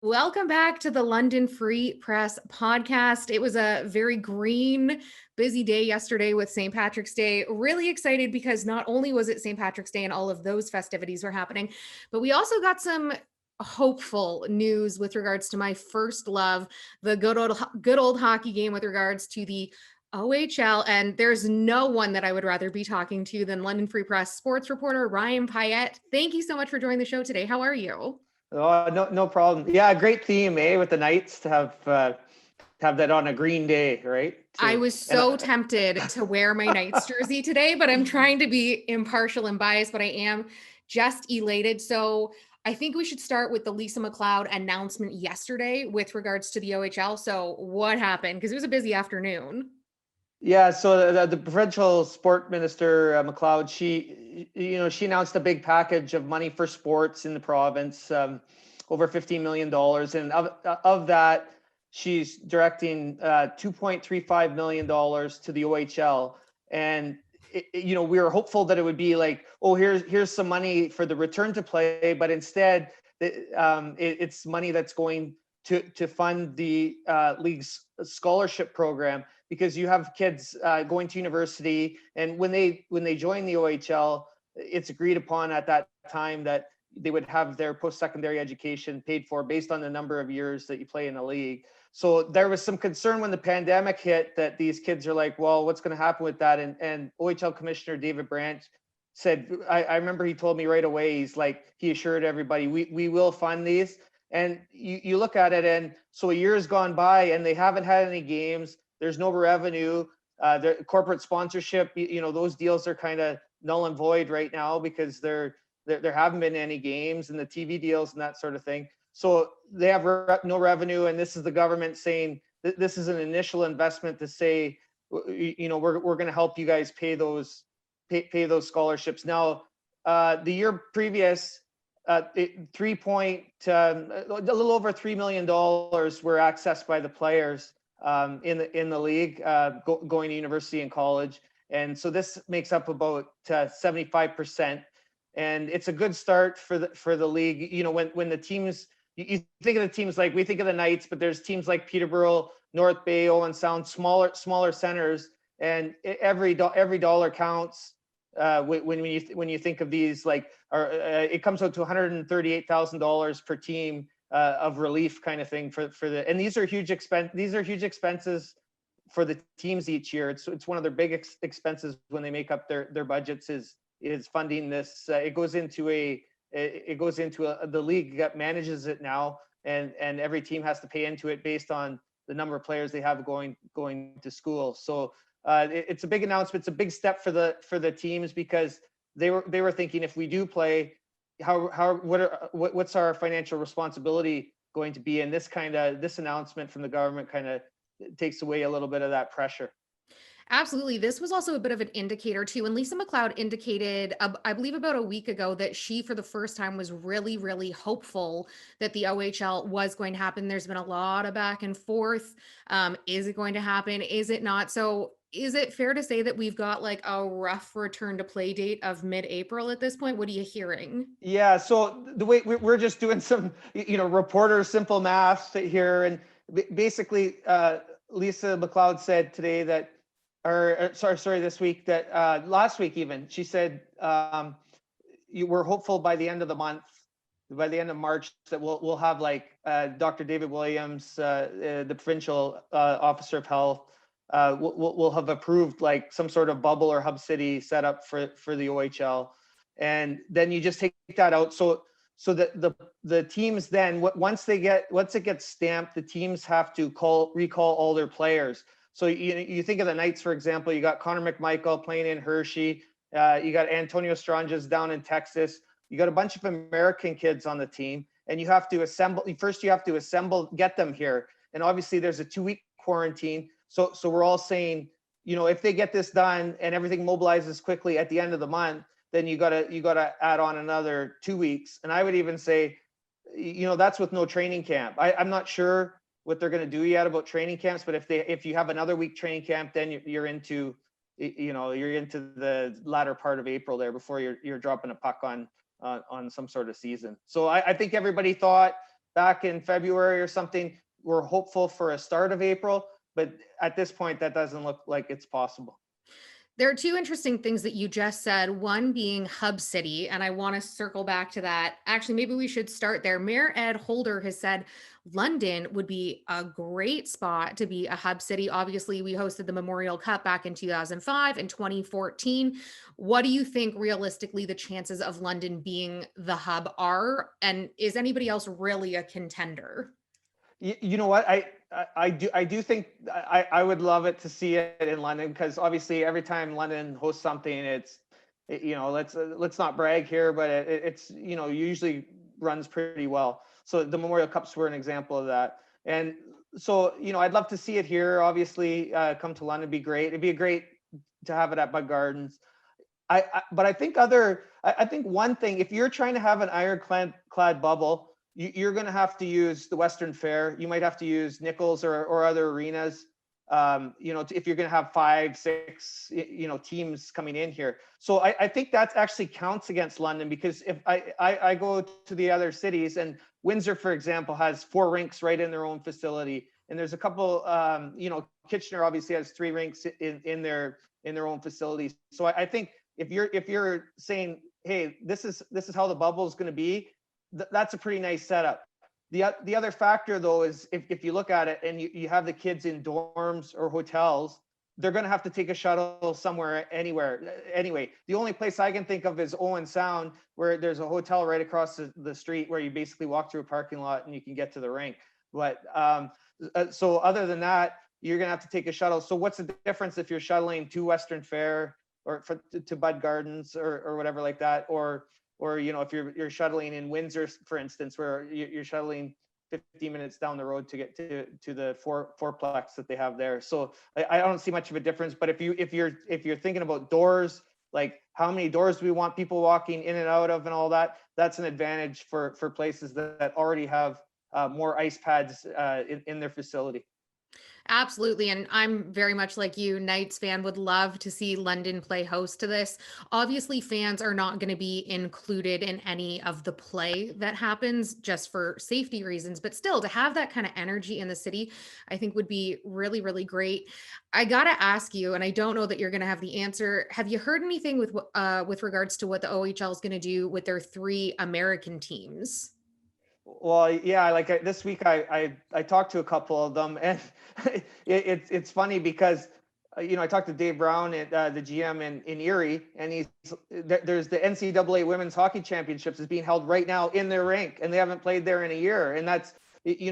Welcome back to the London Free Press podcast. It was a very green, busy day yesterday with St. Patrick's Day. Really excited because not only was it St. Patrick's Day and all of those festivities were happening, but we also got some hopeful news with regards to my first love, the good old hockey game with regards to the OHL. And there's no one that I would rather be talking to than London Free Press sports reporter Ryan Payette. Thank you so much for joining the show today. How are you? Oh, no problem. Yeah, great theme, with the Knights to have that on a green day, right? I To was and so tempted to wear my Knights jersey today, but I'm trying to be impartial and biased, but I am just elated. So I think we should start with the Lisa MacLeod announcement yesterday with regards to the OHL. So what happened? Because it was a busy afternoon. Yeah, so the provincial sport minister, MacLeod, she announced a big package of money for sports in the province, over $15 million, and of that, she's directing $2.35 million to the OHL. And we were hopeful that it would be like, oh, here's some money for the return to play, but instead, it's money that's going to fund the league's scholarship program, because you have kids going to university, and when they join the OHL, it's agreed upon at that time that they would have their post-secondary education paid for based on the number of years that you play in the league. So there was some concern when the pandemic hit that these kids are like, well, what's going to happen with that? And OHL Commissioner David Branch said, I remember he told me right away, he's like, he assured everybody, we will fund these. And you look at it, and so a year has gone by and they haven't had any games. There's no revenue. The corporate sponsorship, those deals are kind of null and void right now because there haven't been any games, and the TV deals and that sort of thing. So they have no revenue, and this is the government saying this is an initial investment to say, we're going to help you guys pay those scholarships. Now, the year previous, a little over $3 million were accessed by the players in the league going to university and college, and so this makes up about 75%, and it's a good start for the league. When the teams, you think of the teams, like we think of the Knights, but there's teams like Peterborough, North Bay, Owen Sound, smaller centers, and every dollar counts. When you think of these, like, it comes out to $138,000 per team of relief kind of thing for the, and these are huge expenses for the teams each year. It's one of their big expenses when they make up their budgets is funding this. It goes into the league that manages it now, and every team has to pay into it based on the number of players they have going to school. So it's a big announcement. It's a big step for the teams, because they were thinking, if we do play, what's our financial responsibility going to be? And this announcement from the government kind of takes away a little bit of that pressure. Absolutely. This was also a bit of an indicator too. And Lisa MacLeod indicated, I believe about a week ago, that she, for the first time, was really, really hopeful that the OHL was going to happen. There's been a lot of back and forth. Is it going to happen? Is it not? So is it fair to say that we've got like a rough return to play date of mid-April at this point? What are you hearing? Yeah. So the way we're just doing some, reporter simple math here, and basically, Lisa MacLeod said today that, this week, that last week even, she said, you were hopeful by the end of the month, by the end of March, that we'll have, like, Dr. David Williams, the provincial officer of health, we'll have approved like some sort of bubble or hub city setup for the OHL, and then you just take that out. So the teams then, once it gets stamped, the teams have to recall all their players. So you think of the Knights, for example, you got Connor McMichael playing in Hershey, you got Antonio Stranges down in Texas, you got a bunch of American kids on the team, and you have to get them here. And obviously there's a 2-week quarantine. So we're all saying, if they get this done and everything mobilizes quickly at the end of the month, then you gotta add on another 2 weeks. And I would even say, that's with no training camp. I'm not sure what they're going to do yet about training camps, but if you have another week training camp, then you're into the latter part of April there, before you're dropping a puck on some sort of season. So I think everybody thought back in February or something, we're hopeful for a start of April, but at this point, that doesn't look like it's possible. There are two interesting things that you just said, one being Hub City, and I want to circle back to that. Actually, maybe we should start there. Mayor Ed Holder has said London would be a great spot to be a hub city. Obviously, we hosted the Memorial Cup back in 2005 and 2014. What do you think realistically the chances of London being the hub are? And is anybody else really a contender? You know what? I do think I would love it to see it in London, because obviously every time London hosts something, let's not brag here, but it's usually runs pretty well. So the Memorial Cups were an example of that, and so I'd love to see it here. Obviously, come to London would be great. It'd be great to have it at Bud Gardens. But I think I think one thing, if you're trying to have an ironclad bubble, you're going to have to use the Western Fair. You might have to use Nichols or other arenas. If you're going to have 5, 6, teams coming in here. So I think that actually counts against London, because if I go to the other cities, and Windsor, for example, has 4 rinks right in their own facility, and there's a couple. Kitchener obviously has 3 rinks in their own facilities. So I think if you're saying, hey, this is how the bubble is going to be, that's a pretty nice setup. The other factor, though, is if you look at it and you have the kids in dorms or hotels, they're going to have to take a shuttle somewhere, anyway. The only place I can think of is Owen Sound, where there's a hotel right across the street where you basically walk through a parking lot and you can get to the rink. But so other than that, you're going to have to take a shuttle. So what's the difference if you're shuttling to Western Fair or to Bud Gardens or whatever like that, or if you're shuttling in Windsor, for instance, where you're shuttling 15 minutes down the road to get to the fourplex that they have there. So I don't see much of a difference. But if you're thinking about doors, like how many doors do we want people walking in and out of and all that, that's an advantage for places that already have more ice pads in their facility. Absolutely. And I'm very much like you, Knights fan, would love to see London play host to this. Obviously, fans are not going to be included in any of the play that happens just for safety reasons, but still to have that kind of energy in the city, I think would be really, really great. I got to ask you, and I don't know that you're going to have the answer. Have you heard anything with regards to what the OHL is going to do with their 3 American teams? Well, yeah, like this week I talked to a couple of them, and it's funny because I talked to Dave Brown, the GM in Erie, and there's the NCAA Women's Hockey Championships is being held right now in their rink, and they haven't played there in a year, and that's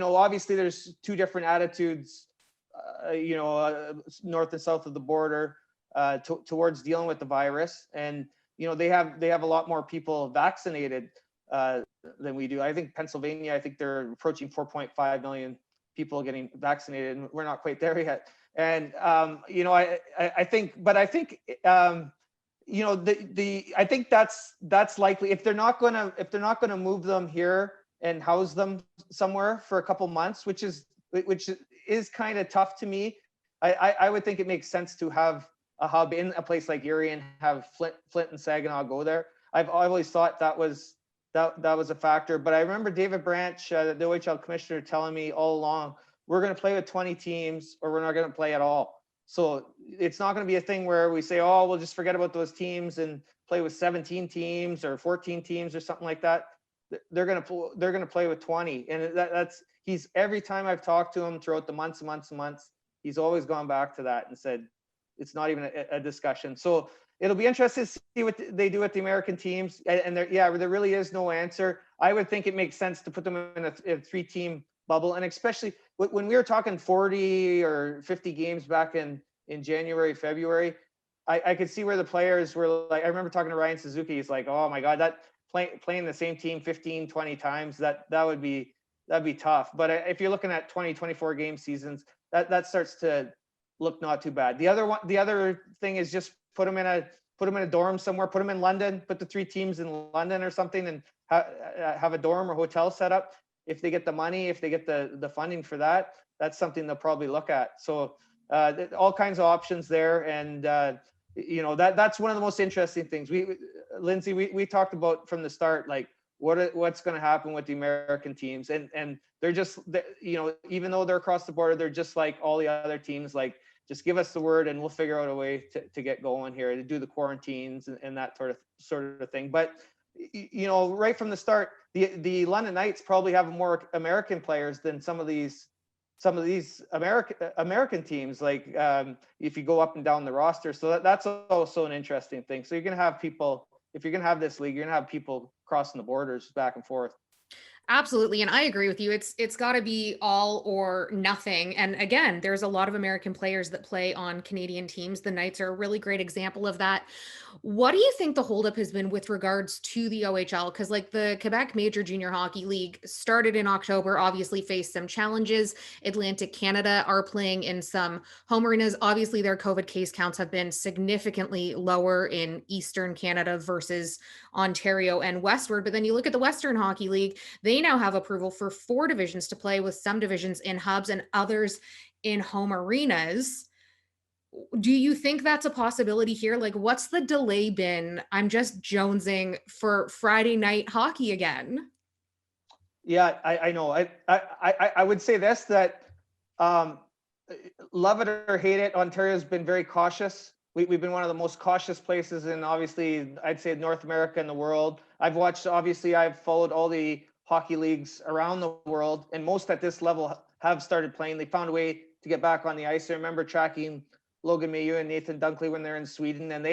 obviously there's 2 different attitudes, north and south of the border towards dealing with the virus, and they have a lot more people vaccinated than we do. I think Pennsylvania, I think they're approaching 4.5 million people getting vaccinated, and we're not quite there yet. And I think I think that's likely if they're not gonna move them here and house them somewhere for a couple months, which is kind of tough to me. I would think it makes sense to have a hub in a place like Erie and have Flint and Saginaw go there. I've always thought that was a factor. But I remember David Branch, the OHL commissioner, telling me all along, we're going to play with 20 teams or we're not going to play at all. So it's not going to be a thing where we say, oh, we'll just forget about those teams and play with 17 teams or 14 teams or something like that. They're going to play with 20. And he's every time I've talked to him throughout the months and months and months, he's always gone back to that and said, it's not even a discussion. So it'll be interesting to see what they do with the American teams. And there really is no answer. I would think it makes sense to put them in a 3-team bubble. And especially when we were talking 40 or 50 games back in January, February, I could see where the players were like, I remember talking to Ryan Suzuki. He's like, oh my God, that playing the same team 15, 20 times, that'd be tough. But if you're looking at 20, 24 game seasons, that starts to look not too bad. The other thing is just put them in a dorm somewhere, put them in London, put the 3 teams in London or something, and have a dorm or hotel set up. If they get the money, if they get the funding for that, that's something they'll probably look at. So all kinds of options there. And that's one of the most interesting things. Lindsay, we talked about from the start, like what's going to happen with the American teams, and they're just, even though they're across the border, they're just like all the other teams. Like, just give us the word and we'll figure out a way to get going here, to do the quarantines and that sort of thing. But right from the start, the London Knights probably have more American players than some of these American teams. Like, if you go up and down the roster, so that's also an interesting thing. So you're gonna have people, if you're gonna have this league, you're gonna have people crossing the borders back and forth. Absolutely. And I agree with you. It's got to be all or nothing. And again, there's a lot of American players that play on Canadian teams. The Knights are a really great example of that. What do you think the holdup has been with regards to the OHL? Because like the Quebec Major Junior Hockey League started in October, obviously faced some challenges. Atlantic Canada are playing in some home arenas. Obviously, their COVID case counts have been significantly lower in Eastern Canada versus Ontario and westward. But then you look at the Western Hockey League, they now have approval for 4 divisions to play, with some divisions in hubs and others in home arenas. Do you think that's a possibility here? Like, what's the delay been? I'm just jonesing for Friday night hockey again. Yeah, I know. I would say this, that love it or hate it, Ontario's been very cautious. We've been one of the most cautious places in, obviously, I'd say North America and the world. I've followed all the hockey leagues around the world, and most at this level have started playing. They found a way to get back on the ice. I remember tracking Logan Mailloux and Nathan Dunkley when they're in Sweden, and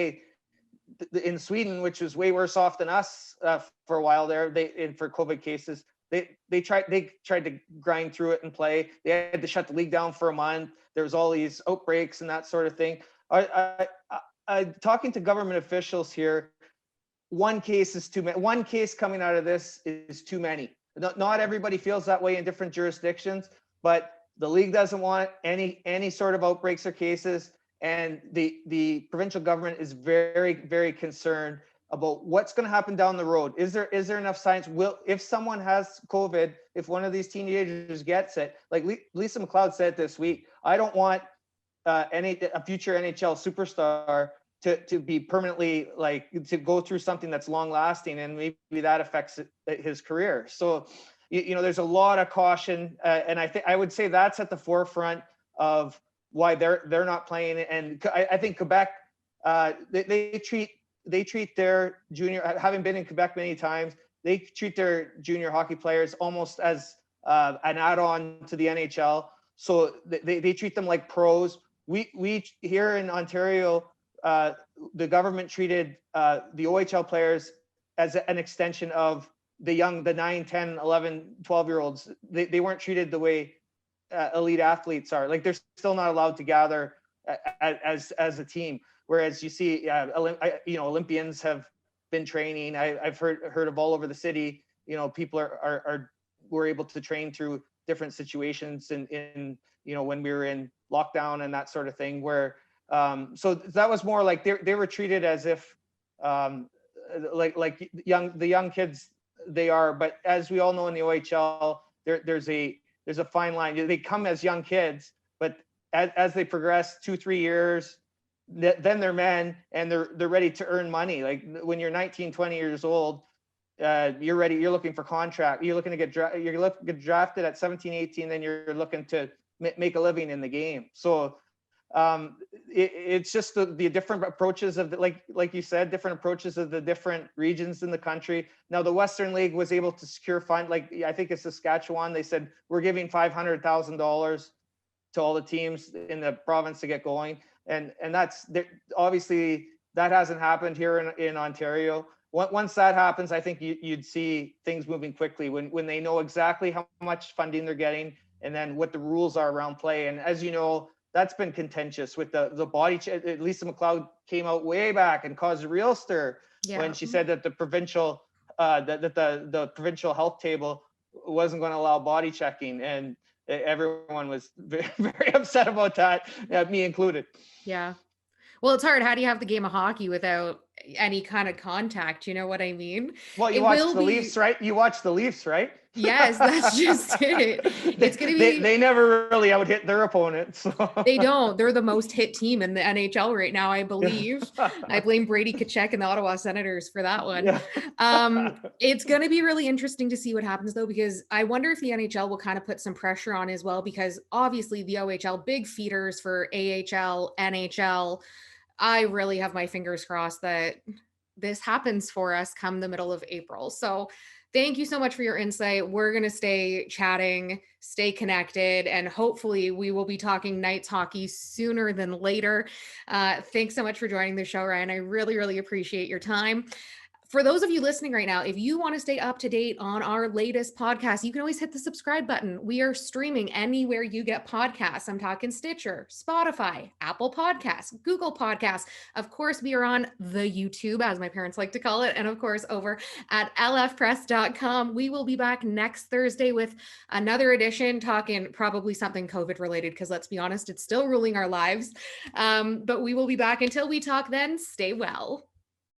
in Sweden, which was way worse off than us for a while there, for COVID cases, they tried to grind through it and play. They had to shut the league down for a month. There was all these outbreaks and that sort of thing. Talking to government officials here, one case is too many. One case coming out of this is too many. Not everybody feels that way in different jurisdictions, but the league doesn't want any sort of outbreaks or cases, and the provincial government is very, very concerned about what's going to happen down the road. Is there enough science? If someone has COVID, if one of these teenagers gets it, like Lisa MacLeod said this week, I don't want a future NHL superstar to be permanently, like, to go through something that's long lasting, and maybe that affects his career. So, there's a lot of caution, and I would say that's at the forefront of why they're not playing. And I think Quebec, they treat their junior, having been in Quebec many times, they treat their junior hockey players almost as an add-on to the NHL. So they treat them like pros. We here in Ontario, the government treated the OHL players as an extension of the 9, 10, 11, 12-year-olds. They weren't treated the way elite athletes are. Like, they're still not allowed to gather as a team. Whereas you see, Olympians have been training. I've heard of all over the city. People were able to train through different situations in when we were in lockdown and that sort of thing. Where so that was more like they were treated as if like the young kids they are. But as we all know, in the OHL, there's a fine line. They come as young kids, but as they progress 2-3 years, then they're men, and they're ready to earn money. Like, when you're 19, 20 years old, you're ready. You're looking for contract. You're looking to get drafted at 17, 18. Then you're looking to make a living in the game. So it's just the different approaches of like you said, different approaches of the different regions in the country. Now, the Western League was able to secure fund. Like, I think it's Saskatchewan. They said, we're giving $500,000 to all the teams in the province to get going. And that's obviously that hasn't happened here in Ontario. Once that happens, I think you'd see things moving quickly when they know exactly how much funding they're getting, and then what the rules are around play. And as you know, that's been contentious with the body. Lisa MacLeod came out way back and caused a real stir when she said that the provincial the provincial health table wasn't going to allow body checking, and everyone was very, very upset about that, me included. Yeah. Well, it's hard. How do you have the game of hockey without any kind of contact? You know what I mean? Well, you watch the Leafs, right? You watch the Leafs, right? Yes, that's just it. It's going to be They never really out hit their opponents. So. They don't. They're the most hit team in the NHL right now, I Yeah. believe. I blame Brady Tkachuk and the Ottawa Senators for that one. Yeah. It's going to be really interesting to see what happens, though, because I wonder if the NHL will kind of put some pressure on as well, because obviously the OHL, big feeders for AHL, NHL. I really have my fingers crossed that this happens for us come the middle of April. So thank you so much for your insight. We're going to stay chatting, stay connected, and hopefully we will be talking Knights hockey sooner than later. Thanks so much for joining the show, Ryan. I really, really appreciate your time. For those of you listening right now, if you want to stay up to date on our latest podcast, you can always hit the subscribe button. We are streaming anywhere you get podcasts. I'm talking Stitcher, Spotify, Apple Podcasts, Google Podcasts. Of course, we are on the YouTube, as my parents like to call it. And of course, over at lfpress.com. We will be back next Thursday with another edition, talking probably something COVID related, because let's be honest, it's still ruling our lives. But we will be back. Until we talk then, stay well.